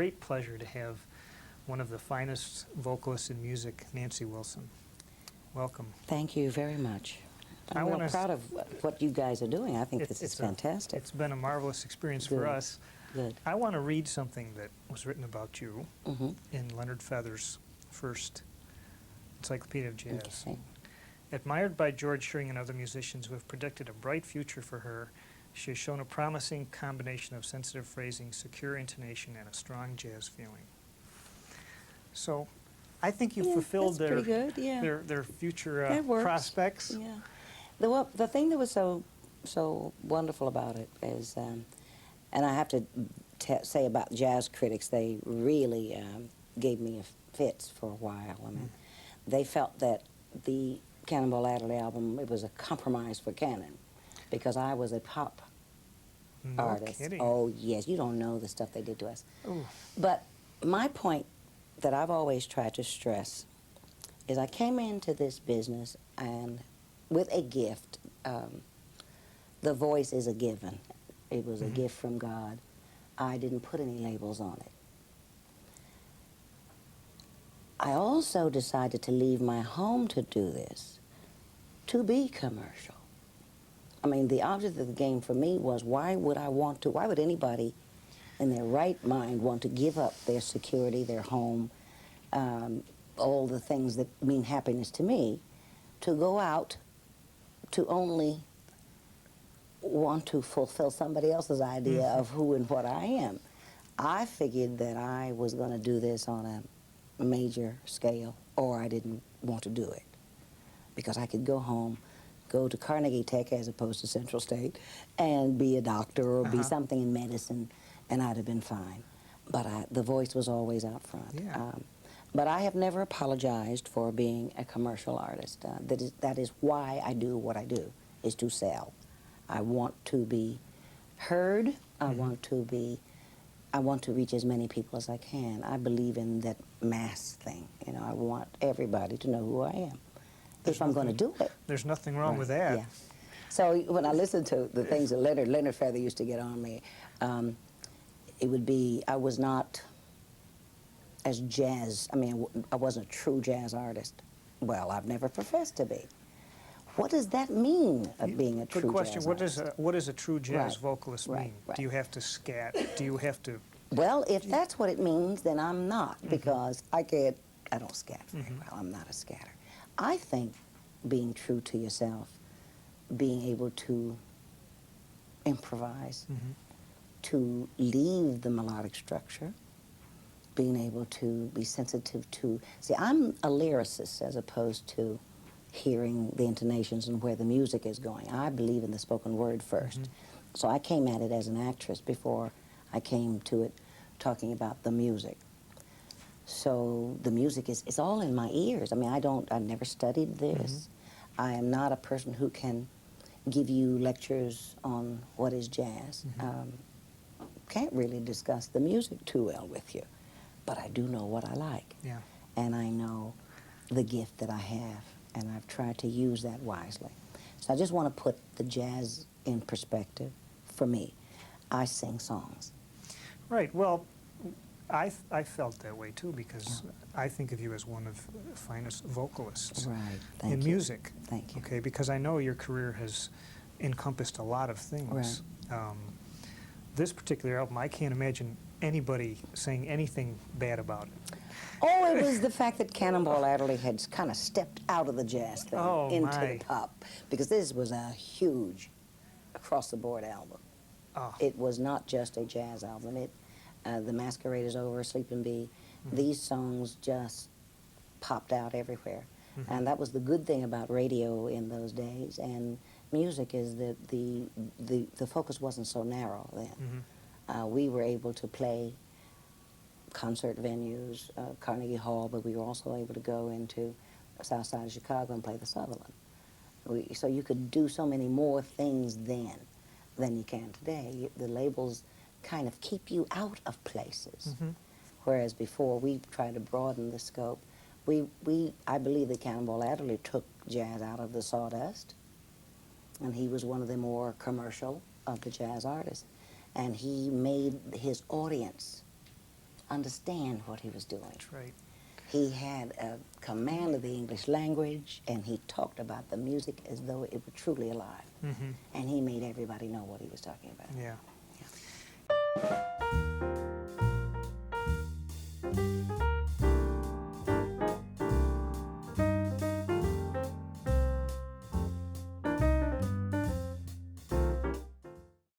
great pleasure to have one of the finest vocalists in music, 낸시윌슨. Welcome. Thank you very much. I'm real proud of what you guys are doing. I think this is fantastic. It's been a marvelous experience for us. Good. I want to read something that was written about you in Leonard Feather's first Encyclopedia of Jazz. Okay. Admired by George Shearing and other musicians who have predicted a bright future for her, she has shown a promising combination of sensitive phrasing, secure intonation, and a strong jazz feeling. So, I think you've fulfilled their future prospects. Yeah. The thing that was so wonderful about it is, and I have to say about jazz critics, they really gave me fits for a while. I mean, they felt that the Cannonball Adderley album, it was a compromise for Cannon, because I was a pop artist. Kidding. Oh yes, you don't know the stuff they did to us. Ooh. But my point that I've always tried to stress is I came into this business and with a gift. The voice is a given. It was a gift from God. I didn't put any labels on it. I also decided to leave my home to do this, to be commercial. I mean, the object of the game for me was why would anybody in their right mind want to give up their security, their home, all the things that mean happiness to me, to go out to only want to fulfill somebody else's idea of who and what I am. I figured that I was going to do this on a major scale, or I didn't want to do it, because I could go home, go to Carnegie Tech as opposed to Central State, and be a doctor or be something in medicine, and I'd have been fine. But the voice was always out front. Yeah. But I have never apologized for being a commercial artist. That is why I do what I do, is to sell. I want to be heard. I want to reach as many people as I can. I believe in that mass thing. You know, I want everybody to know who I am. If I'm going to do it. There's nothing wrong with that. Yeah. So when I listen to the things that Leonard Feather used to get on me, it would be, I was not as jazz, I mean, I wasn't a true jazz artist. Well, I've never professed to be. What does that mean, being a true Good question. jazz artist? What does a true jazz vocalist mean? Right. Do you have to scat? Do you have to... Well, if that's what it means, then I'm not, because I don't scat very well. I'm not a scatter. I think being true to yourself, being able to improvise, to leave the melodic structure, being able to be sensitive to... See, I'm a lyricist as opposed to hearing the intonations and where the music is going. I believe in the spoken word first. So I came at it as an actress before I came to it talking about the music. So the music is all in my ears. I mean, I never studied this. I am not a person who can give you lectures on what is jazz. Can't really discuss the music too well with you, but I do know what I like. Yeah. And I know the gift that I have, and I've tried to use that wisely. So I just want to put the jazz in perspective for me. I sing songs. Right. Well, I felt that way too, because I think of you as one of the finest vocalists in music. Thank you. Okay, because I know your career has encompassed a lot of things. This particular album, I can't imagine anybody saying anything bad about it. Oh, it was the fact that Cannonball Adderley had kind of stepped out of the jazz thing into the pop, because this was a huge across-the-board album. It was not just a jazz album. The Masquerade is Over, Sleepin' Bee, these songs just popped out everywhere. And that was the good thing about radio in those days, and music is that the focus wasn't so narrow then. We were able to play concert venues, Carnegie Hall, but we were also able to go into South Side of Chicago and play the Sutherland. So you could do so many more things then than you can today. The labels kind of keep you out of places, whereas before we tried to broaden the scope. I believe that Cannonball Adderley took jazz out of the sawdust, and he was one of the more commercial of the jazz artists, and he made his audience understand what he was doing. That's right. He had a command of the English language, and he talked about the music as though it were truly alive. Mm-hmm. And he made everybody know what he was talking about. Yeah.